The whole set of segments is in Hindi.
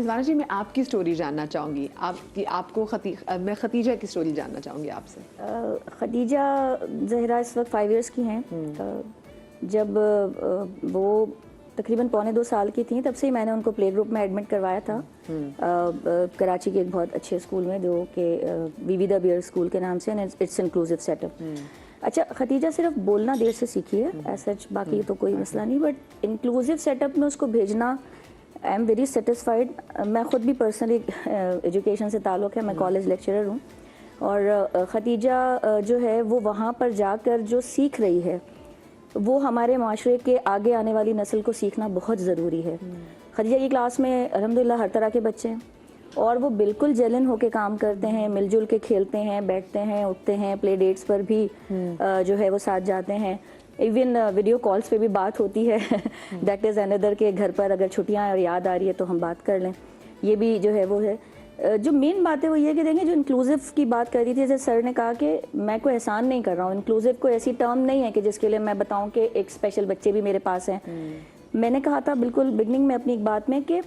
रिजवाना जी, मैं आपकी स्टोरी जानना चाहूँगी, मैं खतीजा की स्टोरी जानना चाहूँगी आपसे। खदीजा ज़हरा इस वक्त 5 इयर्स की हैं। जब वो तकरीबन 1.25 साल की थी, तब से ही मैंने उनको प्ले ग्रुप में एडमिट करवाया था कराची के एक बहुत अच्छे स्कूल में, जो कि वीवी द बियर स्कूल के नाम से, इट्स इंक्लूसिव सेटअप। अच्छा, खतीजा सिर्फ बोलना देर से सीखी है, ऐसा बाकी तो कोई मसला नहीं, बट इंक्लूसिव सेटअप में उसको भेजना, आई एम वेरी सेटिस्फाइड। मैं ख़ुद भी पर्सनली एजुकेशन से ताल्लुक़ है, मैं कॉलेज लेक्चरर हूँ, और खतीजा जो है वो वहाँ पर जाकर जो सीख रही है वो हमारे माशरे के आगे आने वाली नस्ल को सीखना बहुत ज़रूरी है। खदीजा की क्लास में अल्हम्दुलिल्लाह हर तरह के बच्चे हैं, और वो बिल्कुल जेलन होके काम करते हैं, मिलजुल के खेलते हैं, बैठते हैं, उठते हैं, प्ले डेट्स पर भी जो है वो साथ जाते हैं, इवन वीडियो कॉल्स पे भी बात होती है। दैट इज़ अनदर के घर पर अगर छुट्टियां और याद आ रही है तो हम बात कर लें, ये भी जो है वो है। जो मेन बात है वो ये कि देखें, जो इंक्लूसिव की बात कर रही थी, जैसे सर ने कहा कि मैं कोई एहसान नहीं कर रहा हूँ, इंक्लूसिव कोई ऐसी टर्म नहीं है कि जिसके लिए मैं बताऊँ कि एक स्पेशल बच्चे भी मेरे पास हैं। मैंने कहा था बिल्कुल बिगनिंग में अपनी एक बात में कि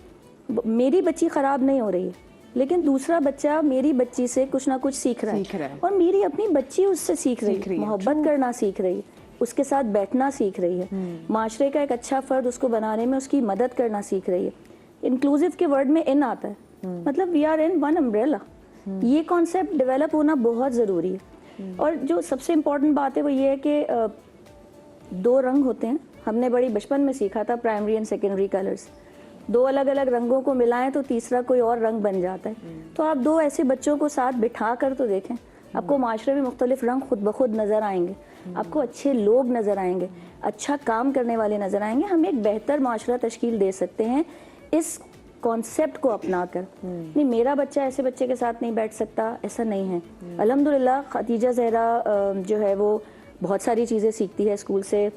मेरी बच्ची ख़राब नहीं हो रही है, लेकिन दूसरा बच्चा मेरी बच्ची से कुछ ना कुछ सीख रहा है, और मेरी अपनी बच्ची उससे सीख रही है, मोहब्बत करना सीख रही है, उसके साथ बैठना सीख रही है, माशरे का एक अच्छा फ़र्द उसको बनाने में उसकी मदद करना सीख रही है। इंक्लूसिव के वर्ड में इन आता है, मतलब we are in one umbrella. ये कॉन्सेप्ट डेवलप होना बहुत ज़रूरी है। और जो सबसे इम्पोर्टेंट बात है वो ये है कि 2 रंग होते हैं, हमने बड़ी बचपन में सीखा था, प्राइमरी एंड सेकेंडरी कलर्स। 2 अलग अलग रंगों को मिलाएं तो तीसरा कोई और रंग बन जाता है। तो आप 2 ऐसे बच्चों को साथ बिठा कर तो देखें, आपको माशरे में मुख्तलिफ रंग खुद ब खुद नज़र आएंगे, आपको अच्छे लोग नज़र आएंगे, अच्छा काम करने वाले नज़र आएंगे। हम एक बेहतर माशरा तश्कील दे सकते हैं इस कॉन्सेप्ट को अपना कर। नहीं, मेरा बच्चा ऐसे बच्चे के साथ नहीं बैठ सकता, ऐसा नहीं है। अल्हम्दुलिल्लाह खतीजा ज़हरा जो है वो बहुत सारी चीज़ें सीखती है स्कूल से।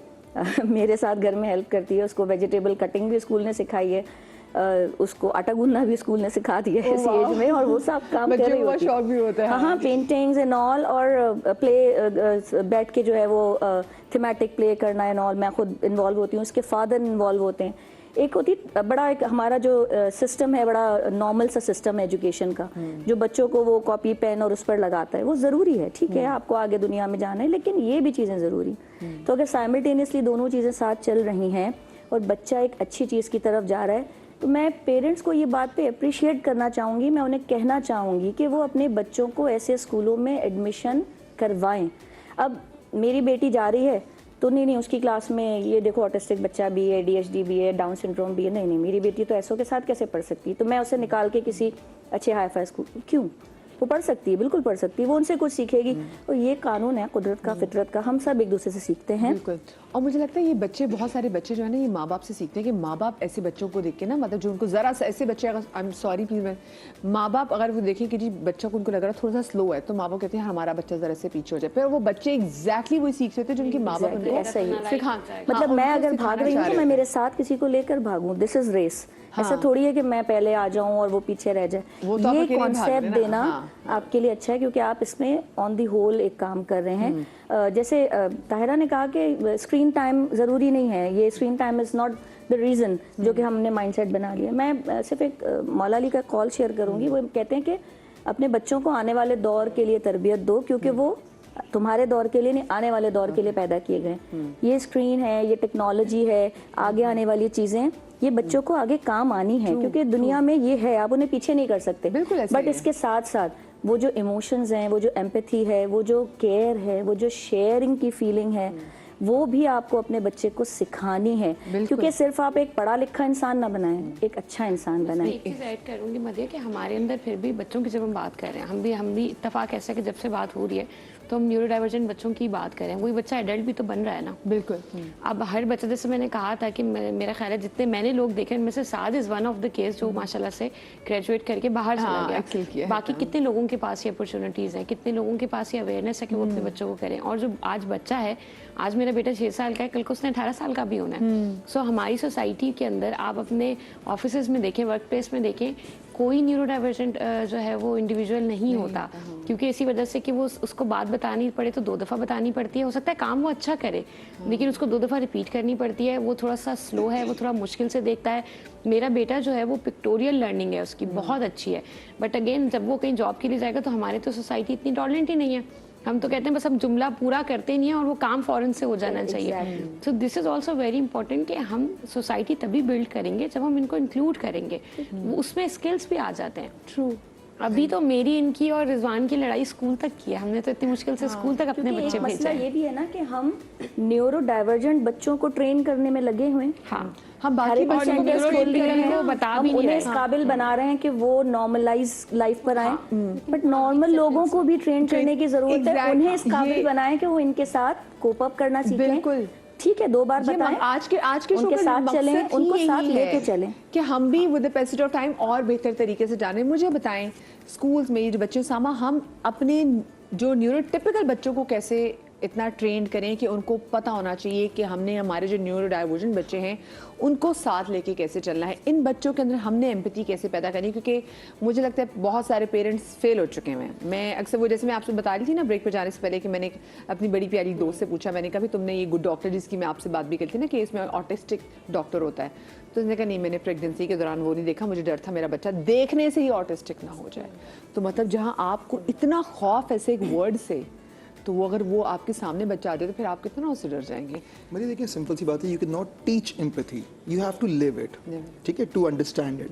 मेरे साथ घर में हेल्प करती है, उसको वेजिटेबल कटिंग भी स्कूल ने सिखाई है, उसको आटा गूंदना भी स्कूल ने सिखा दिया है इस एज में, और वो सब काम कर रही होती है। शौक भी होता है। हाँ, पेंटिंग्स एंड ऑल, और प्ले बैठ के जो है वो थीमेटिक प्ले करना एंड ऑल, मैं खुद इन्वॉल्व होती हूँ, उसके फादर इन्वॉल्व होते हैं। एक होती बड़ा एक हमारा जो सिस्टम है, बड़ा नॉर्मल सा सिस्टम है एजुकेशन का, जो बच्चों को वो कॉपी पेन और उस पर लगाता है, वो ज़रूरी है, ठीक है, आपको आगे दुनिया में जाना है, लेकिन ये भी चीज़ें ज़रूरी। तो अगर साइमल्टेनियसली दोनों चीज़ें साथ चल रही हैं और बच्चा एक अच्छी चीज़ की तरफ जा रहा है, तो मैं पेरेंट्स को ये बात पे अप्रिशिएट करना चाहूँगी, मैं उन्हें कहना चाहूँगी कि वो अपने बच्चों को ऐसे स्कूलों में एडमिशन करवाएं। अब मेरी बेटी जा रही है तो नहीं उसकी क्लास में ये देखो ऑटिस्टिक बच्चा भी है, ADHD भी है, डाउन सिंड्रोम भी है, नहीं मेरी बेटी तो ऐसो के साथ कैसे पढ़ सकती है, तो मैं उसे निकाल के किसी अच्छे हाई फाई स्कूल, क्यों? वो पढ़ सकती है, बिल्कुल पढ़ सकती है, वो उनसे कुछ सीखेगी। और ये कानून है कुदरत का, फितरत का, हम सब एक दूसरे से सीखते हैं। बिल्कुल। और मुझे लगता है ये बच्चे, बहुत सारे बच्चे जो है ना, ये माँ बाप से सीखते हैं कि माँ बाप ऐसे बच्चों को देख के ना, मतलब जो उनको ज़रा सा ऐसे बच्चे, अगर आई एम सॉरी प्लीज, माँ बाप अगर वो देखें कि जी बच्चा को उनको लग रहा है थोड़ा सा स्लो है, तो माँ बाप कहते हैं हमारा बच्चा ज़रा से पीछे हो जाए, फिर वो बच्चे एग्जैक्टली वही सीख सकते हैं जो उनके माँ बाप ऐसा ही मतलब मैं अगर भाग रही हूँ तो मैं मेरे साथ किसी को लेकर भागूँ, दिस इज रेस। ऐसा थोड़ी है कि मैं पहले आ जाऊं और वो पीछे रह जाए। ये कॉन्सेप्ट देना आपके लिए अच्छा है, क्योंकि आप इसमें ऑन दी होल एक काम कर रहे हैं। जैसे ताहिरा ने कहा कि स्क्रीन टाइम ज़रूरी नहीं है, ये screen time is not the reason जो कि हमने माइंडसेट बना लिया। मैं सिर्फ एक मौला अली का कॉल शेयर करूंगी। वो कहते हैं कि अपने बच्चों को आने वाले दौर के लिए तरबियत दो, क्योंकि वो तुम्हारे दौर के लिए नहीं, आने वाले दौर के लिए पैदा किए गए। ये स्क्रीन है, ये टेक्नोलॉजी है, आगे आने वाली चीज़ें, ये बच्चों को आगे काम आनी है, क्योंकि दुनिया में ये है, आप उन्हें पीछे नहीं कर सकते। बट इसके साथ साथ वो जो इमोशंस हैं, वो जो एम्पैथी है, वो जो केयर है, वो जो शेयरिंग की फीलिंग है, वो भी आपको अपने बच्चे को सिखानी है, क्योंकि सिर्फ आप एक पढ़ा लिखा इंसान ना बनाएं, एक अच्छा इंसान बनाएं। एक चीज़ ऐड करूँगी मदिया कि हमारे अंदर फिर भी बच्चों की जब हम बात कर रहे हैं, हम भी इत्तेफाक ऐसा कि जब से बात हो रही है तो हम न्यूरो डाइवर्जेंट बच्चों की बात करें, वही बच्चा एडल्ट भी तो बन रहा है ना। बिल्कुल। अब हर बच्चा, जैसे मैंने कहा था कि मेरा ख्याल है जितने मैंने लोग देखे उनमें से Saad is one of the case जो माशाल्लाह से ग्रेजुएट करके बाहर चला गया। बाकी कितने लोगों के पास ये अपॉर्चुनिटीज़ हैं, कितने लोगों के पास ये अवेयरनेस है कि वो अपने बच्चों को करें। और जो आज बच्चा है, आज मेरा बेटा 6 साल का है, कल को उसने 18 साल का भी होना है। सो हमारी सोसाइटी के अंदर आप अपने ऑफिस में देखें, वर्क प्लेस में देखें, कोई न्यूरो डाइवर्जेंट जो है वो इंडिविजुअल नहीं होता, क्योंकि इसी वजह से कि वो उसको बात बतानी पड़े तो 2 दफ़ा बतानी पड़ती है। हो सकता है काम वो अच्छा करे, लेकिन उसको 2 दफ़ा रिपीट करनी पड़ती है। वो थोड़ा सा स्लो है, वो थोड़ा मुश्किल से देखता है। मेरा बेटा जो है वो पिक्टोरियल लर्निंग है उसकी बहुत अच्छी है, बट अगेन जब वो कहीं जॉब के लिए जाएगा तो हमारे तो सोसाइटी इतनी टॉलरेंट ही नहीं है। हम तो कहते हैं बस हम जुमला पूरा करते नहीं है और वो काम फौरन से हो जाना चाहिए। So this is also very important कि हम सोसाइटी तभी बिल्ड करेंगे जब हम इनको इंक्लूड करेंगे, उसमें स्किल्स भी आ जाते हैं। ट्रू। अभी तो मेरी इनकी और रिजवान की लड़ाई स्कूल तक की है, हमने तो इतनी मुश्किल से स्कूल तक अपने क्योंकि बच्चे एक भेजे मसला हैं। ये भी है ना कि हम न्यूरो डाइवर्जेंट बच्चों को ट्रेन करने में लगे हुए हैं। हाँ, हम बाकी बच्चों बच्चों को को टेस्ट खोल दिए हैं, को बता हम भी नहीं उन्हें रहे। इस काबिल बना रहे हैं कि वो नॉर्मलाइज लाइफ पर आए, बट नॉर्मल लोगों को भी ट्रेन करने की जरूरत है। उन्हें इस काबिल बनाएं कि वो इनके साथ कोप अप करना सीखें। बिल्कुल ठीक है, 2 बार बताएं, आज के शो उनके का साथ मकसद चलें, ही उनको यही साथ है लेके चलें कि हम भी with the passage of time और बेहतर तरीके से जाने। मुझे बताएं स्कूल्स में ये जो बच्चे सामा, हम अपने जो न्यूरोटिपिकल बच्चों को कैसे इतना ट्रेंड करें कि उनको पता होना चाहिए कि हमने हमारे जो न्यूरो डाइवर्जेंट बच्चे हैं उनको साथ लेके कैसे चलना है। इन बच्चों के अंदर हमने एम्पैथी कैसे पैदा करनी, क्योंकि मुझे लगता है बहुत सारे पेरेंट्स फेल हो चुके हैं। मैं अक्सर वो, जैसे मैं आपसे बता रही थी ना ब्रेक पे जाने से पहले, कि मैंने अपनी बड़ी प्यारी दोस्त से पूछा, मैंने कहा भी तुमने ये गुड डॉक्टर जिसकी मैं आपसे बात भी करी थी ना कि इसमें ऑटिस्टिक डॉक्टर होता है, तो उसने कहा नहीं, मैंने प्रेगनेंसी के दौरान वो नहीं देखा, मुझे डर था मेरा बच्चा देखने से ही ऑटिस्टिक ना हो जाए। तो मतलब जहाँ आपको इतना खौफ ऐसे एक वर्ड से, तो वो अगर वो आपके सामने बच्चा आ जाए तो फिर आप कितना उससे डर जाएंगे। मुझे देखिए सिंपल सी बात है, you can not teach empathy, you have to live it, ठीक है, टू अंडरस्टैंड इट।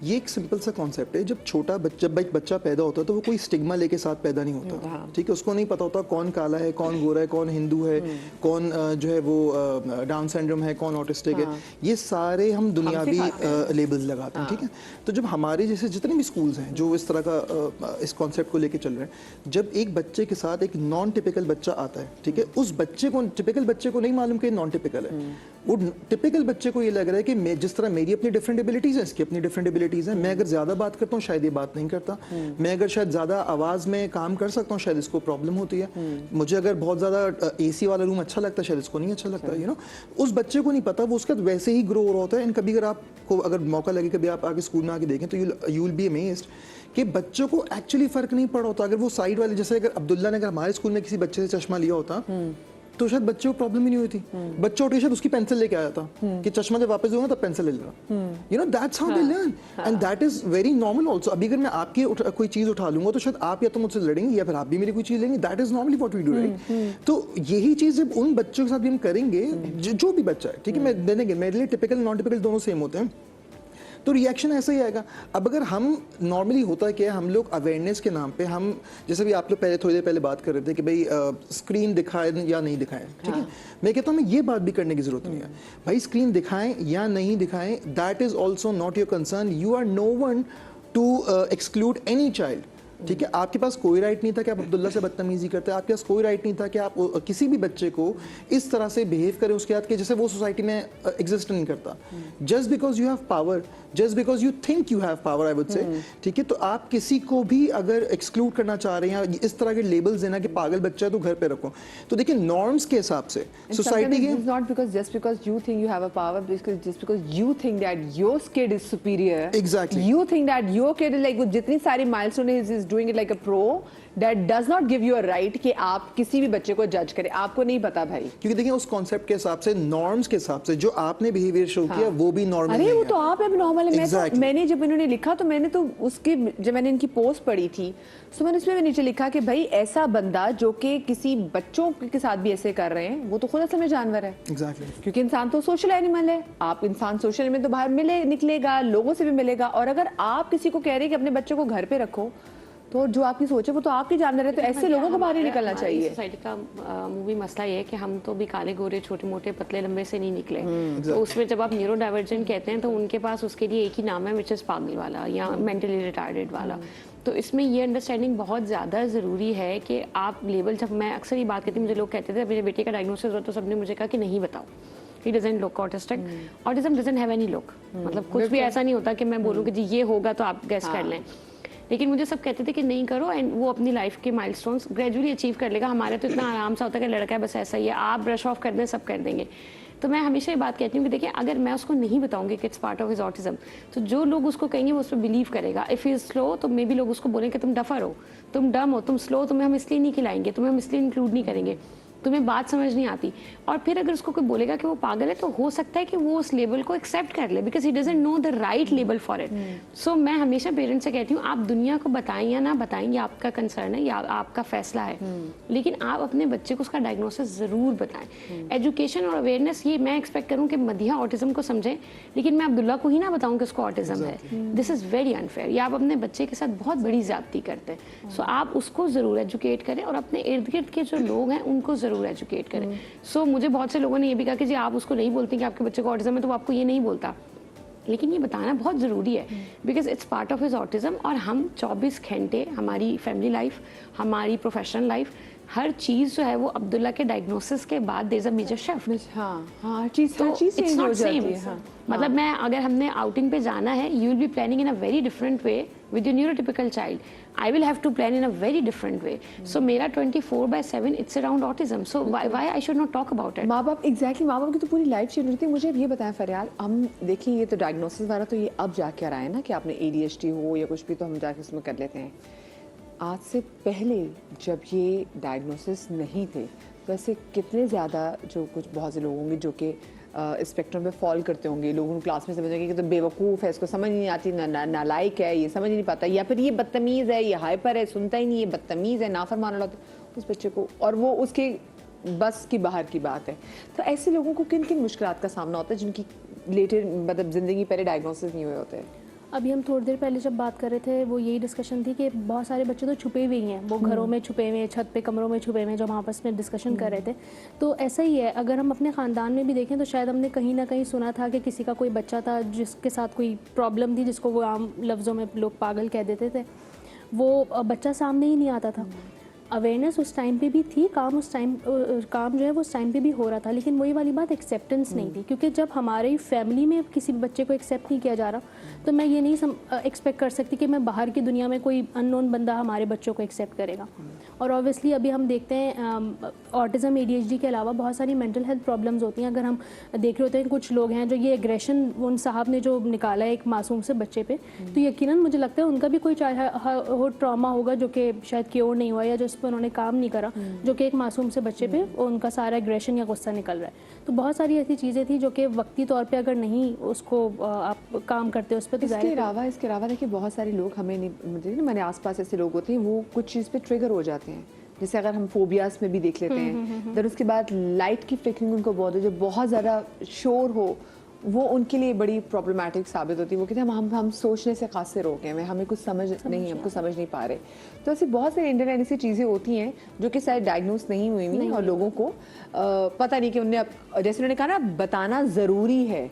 ये एक सिंपल सा कॉन्सेप्ट है। जब एक बच्चा पैदा होता है तो वो कोई स्टिग्मा लेके साथ पैदा नहीं होता, ठीक है। उसको नहीं पता होता कौन काला है, कौन गोरा है, कौन हिंदू है, कौन जो है वो डाउन सिंड्रोम है, कौन ऑटिस्टिक है। ये सारे हम दुनियावी लेबल्स लगाते हैं, ठीक है। तो जब हमारे जैसे जितने भी स्कूल्स हैं जो इस तरह का इस कॉन्सेप्ट को लेके चल रहे हैं, जब एक बच्चे के साथ एक नॉन टिपिकल बच्चा आता है, ठीक है, उस बच्चे को, टिपिकल बच्चे को नहीं मालूम कि नॉन टिपिकल है। वो टिपिकल बच्चे को ये लग रहा है कि मैं जिस तरह मेरी अपनी डिफरेंट एबिलिटीज है, इसकी अपनी डिफरेंट एबिलिटीज है, मैं अगर ज्यादा बात करता हूँ शायद ये बात नहीं करता, मैं अगर शायद ज्यादा आवाज में काम कर सकता हूँ शायद इसको प्रॉब्लम होती है, मुझे अगर बहुत ज्यादा एसी वाला रूम अच्छा लगता है शायद इसको नहीं अच्छा लगता, यू नो। उस बच्चे को नहीं पता, वो उसका वैसे ही ग्रो हो रहा होता है। एंड कभी अगर आपको अगर मौका लगे, कभी आप आगे स्कूल में आके देखें तो यू विल बी अमेज्ड कि बच्चों को एक्चुअली फर्क नहीं पड़ा होता। अगर वो साइड वाले, जैसे अगर अब्दुल्ला ने अगर हमारे स्कूल में किसी बच्चे से चश्मा लिया होता तो शायद बच्चे को प्रॉब्लम ही नहीं हुई थी। बच्चा उठे शायद उसकी पेंसिल लेके आया था कि चश्मा जब वापस होगा तब पेंसिल ले लेगा, you know, that's how they learn and that is very normal also. अभी अगर मैं आपकी कोई चीज उठा लूंगा तो शायद आप या तो मुझसे लड़ेंगे या फिर आप भी मेरी कोई चीज लेंगे, that is normally what we do, right. तो यही चीज जब उन बच्चों के साथ भी हम करेंगे, जो भी बच्चा है, ठीक है, मैं देने मेरे लिए टिपिकल नॉन टिपिकल दोनों सेम होते हैं, तो रिएक्शन ऐसा ही आएगा। अब अगर हम नॉर्मली होता है कि हम लोग अवेयरनेस के नाम पे, हम जैसे भी आप लोग पहले थोड़ी देर पहले बात कर रहे थे कि भाई स्क्रीन दिखाएं या नहीं दिखाएं, ठीक है, मैं कहता हूँ ये बात भी करने की जरूरत नहीं है भाई। स्क्रीन दिखाएं या नहीं दिखाएं, that is also not your concern. You are no one to exclude any child, ठीक है। आपके पास कोई राइट नहीं था कि आप अब्दुल्ला से बदतमीजी करते, आपके पास कोई राइट नहीं था कि आप किसी भी बच्चे को इस तरह से बिहेव करें उसके साथ कि जैसे वो सोसाइटी में एग्जिस्ट नहीं करता। Just because you have power, just because you think you have power, I would say, ठीक है। तो आप किसी को भी अगर एक्सक्लूड करना चाह रहे हैं या इस तरह के लेबल्स देना कि पागल बच्चा है तो घर पे रखो, तो देखिए नॉर्म्स के हिसाब से सोसाइटी के, not because just because you think you have a power, just because you think that your kid is superior, exactly, you think that your kid is like, जितनी सारी milestone is doing it like a pro, that does not give you a right कि आप किसी भी बच्चे को जज करें। आपको नहीं पता भाई, क्योंकि देखिए उस कॉन्सेप्ट के हिसाब से, नॉर्म्स के हिसाब से जो आपने बिहेवियर शो किया वो भी नॉर्मल अरे वो तो आप अब नॉर्मल है। exactly. मैंने जब इन्होंने लिखा तो मैंने तो उसके, जब मैंने इनकी पोस्ट पढ़ी थी तो मैंने उसमें नीचे लिखा कि भाई ऐसा बंदा जो कि किसी बच्चों के साथ भी ऐसे कर रहे हैं, वो तो खुद असल में जानवर है। exactly. क्योंकि इंसान तो सोशल एनिमल है। आप इंसान सोशल में तो बाहर निकलेगा, लोगों से भी मिलेगा, और अगर आप किसी को कह रहे हैं कि अपने बच्चे को घर पे रखो, तो जो आपकी सोच है वो तो आपकी जानवर है, तो ऐसे लोगों को बाहर ही निकलना चाहिए। सोसाइटी का मूवी मसला ये है कि हम तो भी काले गोरे छोटे मोटे पतले लंबे से नहीं निकले। तो उसमें जब आप न्यूरो डाइवर्जेंट कहते हैं तो उनके पास उसके लिए एक ही नाम है, विच इज पागल वाला या मेंटली रिटार्डेड वाला। तो इसमें ये अंडरस्टैंडिंग बहुत ज़्यादा ज़रूरी है कि आप लेबल, जब मैं अक्सर ये बात कहती हूँ, मुझे लोग कहते थे मेरे बेटे का डायग्नोसिस हुआ तो सबने मुझे कहा कि नहीं बताओ, he doesn't look autistic, autism doesn't have any look, मतलब कुछ भी ऐसा नहीं होता कि मैं बोलूँ कि जी ये होगा तो आप गेस कर लें। लेकिन मुझे सब कहते थे कि नहीं करो, एंड वो अपनी लाइफ के माइलस्टोन्स ग्रेजुअली अचीव कर लेगा। हमारे तो इतना आराम सा होता है कि लड़का है बस ऐसा ही है, आप ब्रश ऑफ कर दें सब कर देंगे। तो मैं हमेशा ये बात कहती हूँ कि देखिए अगर मैं उसको नहीं बताऊंगी कि it's part of his autism, तो जो लोग उसको कहेंगे वो उस पर बिलीव करेगा। इफ़ इज स्लो तो मे बी लोग उसको बोलेंगे तुम डफर हो, तुम डम हो, तुम स्लो, तुम्हें हम इसलिए नहीं खिलाएंगे, तुम्हें हम इसलिए इंक्लूड नहीं करेंगे, तुम्हें बात समझ नहीं आती। और फिर अगर उसको कोई बोलेगा कि वो पागल है, तो हो सकता है कि वो उस लेबल को एक्सेप्ट कर ले, because he doesn't know the right label for it. So मैं हमेशा पेरेंट्स से कहती हूँ आप दुनिया को बताएं या ना बताएं, ये आपका कंसर्न है या आपका फैसला है, लेकिन आप अपने बच्चे को उसका डायग्नोसिस जरूर बताएं। एजुकेशन और अवेयरनेस ये मैं एक्सपेक्ट करूँ कि मधिया ऑटिज्म को समझे, लेकिन मैं अब्दुल्ला को ही ना बताऊँ कि उसको ऑटिज्म है। This is very unfair. या आप अपने बच्चे के साथ बहुत बड़ी ज्यादती करते हैं। सो आप उसको ज़रूर एजुकेट करें और अपने इर्द गिर्द के जो लोग हैं उनको ज़रूर एजुकेट करें। सो मुझे बहुत से लोगों ने ये भी कहा कि जी आप उसको नहीं बोलते कि आपके बच्चे को ऑटिज्म है, तो वो आपको ये नहीं बोलता, लेकिन ये बताना बहुत ज़रूरी है because it's part of his autism. और हम 24 घंटे हमारी फैमिली लाइफ, हमारी प्रोफेशनल लाइफ, हर चीज़ जो है वो अब्दुल्ला के डायग्नोसिस के बाद there is a major shift. हाँ हर चीज़ तो चेंज इट्स हो नॉट जाती सेम। है। हाँ मतलब मैं अगर हमने आउटिंग पे जाना है, you will be planning in a very different way with your neurotypical child, I will have to plan in a very different way. So मेरा 24/7 it's around autism, so why I should not talk about it. माँ बाप एग्जैक्टली माँ बाप की तो पूरी लाइफ चेंज होती है। मुझे अब ये बताएं फरियाल, हम देखिए ये तो डायग्नोसिस वाला तो ये अब जाके आ रहा है ना कि आपने ADHD हो या कुछ भी, तो हम जाके उसमें कर लेते हैं। आज से पहले जब ये डायग्नोसिस नहीं थे, तो ऐसे कितने ज़्यादा जो कुछ बहुत से लोग होंगे जो कि स्पेक्ट्रम पे फॉल करते होंगे, लोग उन क्लास में समझेंगे कि तो बेवकूफ़ है, इसको समझ नहीं आती, नालायक है, ये समझ नहीं पाता, या फिर ये बदतमीज़ है, ये हाइपर है, सुनता ही नहीं, ये बदतमीज़ है, नाफरमान वाला, तो उस बच्चे को, और वो उसके बस की बाहर की बात है। तो ऐसे लोगों को किन किन मुश्किलात का सामना होता है जिनकी लेटर मतलब ज़िंदगी पहले डायग्नोसिस नहीं हुए होते हैं? अभी हम थोड़ी देर पहले जब बात कर रहे थे वो यही डिस्कशन थी कि बहुत सारे बच्चे तो छुपे हुए ही हैं, वो घरों में छुपे हुए हैं, छत पे कमरों में छुपे हुए हैं, जब हम आपस में डिस्कशन कर रहे थे। तो ऐसा ही है, अगर हम अपने ख़ानदान में भी देखें तो शायद हमने कहीं ना कहीं सुना था कि किसी का कोई बच्चा था जिसके साथ कोई प्रॉब्लम थी, जिसको वो आम लफ्ज़ों में लोग पागल कह देते थे, वो बच्चा सामने ही नहीं आता था। अवेयरनेस उस टाइम पे भी थी, काम जो है वो उस टाइम पे भी हो रहा था, लेकिन वही वाली बात एक्सेप्टेंस नहीं थी, क्योंकि जब हमारी फैमिली में किसी बच्चे को एक्सेप्ट नहीं किया जा रहा, तो मैं ये नहीं एक्सपेक्ट कर सकती कि मैं बाहर की दुनिया में कोई अननोन बंदा हमारे बच्चों को एक्सेप्ट करेगा। और ऑब्वियसली अभी हम देखते हैं ऑटिज़म ADHD के अलावा बहुत सारी मेंटल हेल्थ प्रॉब्लम्स होती हैं। अगर हम देख रहे होते हैं कुछ लोग हैं जो ये एग्रेशन उन साहब ने जो निकाला है एक मासूम से बच्चे पे, तो यकीनन मुझे लगता है उनका भी कोई चाहे ट्रॉमा होगा जो कि शायद क्योर नहीं हुआ या जो पर उन्होंने काम नहीं करा, जो कि एक मासूम से बच्चे पे उनका सारा एग्रेशन या गुस्सा निकल रहा है। तो बहुत सारी ऐसी चीज़ें थी जो कि वक्ती तौर पे अगर नहीं उसको आप काम करते उस पर, तो इसके अलावा देखिए बहुत सारे लोग हमें नहीं, मुझे हमारे आसपास ऐसे लोग होते हैं वो कुछ चीज़ पे ट्रिगर हो जाते हैं। जैसे अगर हम फोबियाज में भी देख लेते हैं, फिर उसके बाद लाइट की फ्लिकरिंग उनको बहुत है, जो बहुत ज़्यादा शोर हो वो उनके लिए बड़ी प्रॉब्लमैटिक साबित होती है। वो कहते हैं हम सोचने से कासिर हो गए हैं, हमें कुछ समझ नहीं, हमको समझ नहीं पा रहे। तो ऐसी बहुत सारी इंटरनेट ऐसी चीज़ें होती हैं जो कि शायद डायग्नोस नहीं हुई हुई और लोगों को पता नहीं कि उन्हें, जैसे उन्होंने कहा ना, बताना ज़रूरी है।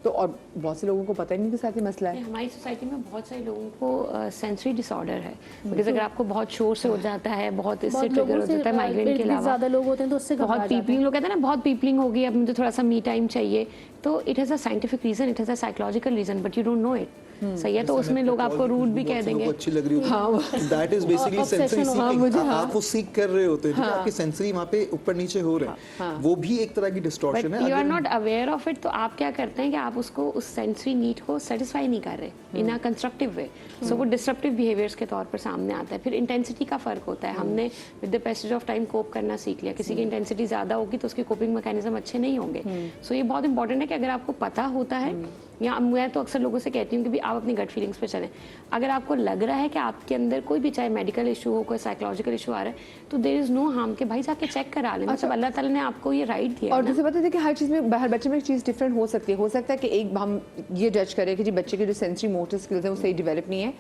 तो और बहुत से लोगों को पता ही नहीं कि साथ ही मसला है। हमारी सोसाइटी में बहुत सारे लोगों को सेंसरी डिसऑर्डर है, बिकॉज अगर आपको बहुत शोर से हो जाता है, बहुत इससे ट्रिगर हो जाता है, माइग्रेन के अलावा ज़्यादा लोग होते हैं तो उससे बहुत पीपलिंग, लोग कहते हैं ना बहुत पीपलिंग होगी, अब मुझे थोड़ा सा मी टाइम चाहिए, तो it has a scientific reason, it has a psychological reason, but you don't know it. सही है, तो उसमें लोग आपको रूड भी कह देंगे। अच्छी लग रही होती है, that is basically sensory seeking. आप वो सीक कर रहे होते हैं, आपके सेंसरी वहाँ पे ऊपर नीचे हो रहे हैं, वो भी एक तरह की डिस्टॉर्शन है। You are not aware of it, तो आप क्या करते हैं कि आप उसको उस सेंसरी नीड को सेटिस्फाई नहीं कर रहे इन अ कंस्ट्रक्टिव वे, सो वो डिस्ट्रप्टिव बिहेवियर्स के तौर पर सामने आता है। फिर इंटेंसिटी का फर्क होता है, हमने with the passage of time cope करना सीख लिया, किसी की इंटेंसिटी ज़्यादा होगी तो उसके कोपिंग मैकेनिज्म अच्छे नहीं होंगे। सो ये बहुत इंपॉर्टेंट है कि अगर आपको पता होता है, या मैं तो अक्सर लोगों से कहती हूँ कि भी आप अपनी गट फीलिंग्स पे चलें। अगर आपको लग रहा है कि आपके अंदर कोई भी चाहे मेडिकल इशू हो, कोई साइकोलॉजिकल इशू आ रहा है, तो देयर इज नो हार्म कि भाई जाके चेक करा लें। मतलब अल्लाह ताला ने आपको ये राइट दिया। और जैसे पता है कि हर चीज़ में, हर बच्चे में एक चीज़ डिफरेंट हो सकती है। हो सकता है कि एक हम ये जज करें कि जी बच्चे के जो सेंसरी मोटर स्किल्स हैं वो सही डेवलप नहीं है,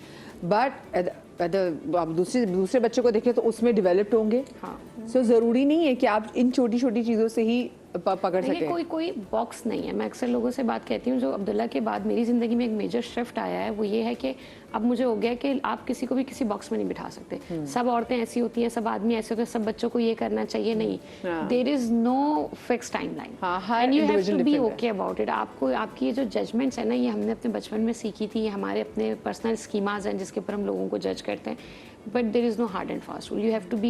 बट आप दूसरे बच्चे को देखें तो उसमें डेवलप्ड होंगे। हाँ, सो ज़रूरी नहीं है कि आप इन छोटी छोटी चीज़ों से ही पकड़ सकें। कोई बॉक्स नहीं है। मैं अक्सर लोगों से बात कहती हूँ, जो अब्दुल्ला के बाद मेरी ज़िंदगी में एक मेजर शिफ्ट आया है वो ये है कि अब मुझे हो गया कि आप किसी को भी किसी बॉक्स में नहीं बिठा सकते। सब औरतें ऐसी होती हैं, सब आदमी ऐसे होते हैं, सब बच्चों को ये करना चाहिए, नहीं। There is no fix timeline and you have to be okay about it. आपको आपकी ये जो जजमेंट्स है ना, ये हमने अपने बचपन में सीखी थी, ये हमारे अपने पर्सनल स्कीमाज हैं जिसके ऊपर हम लोगों को जज करते हैं, but there is no hard and fast rule. You have to B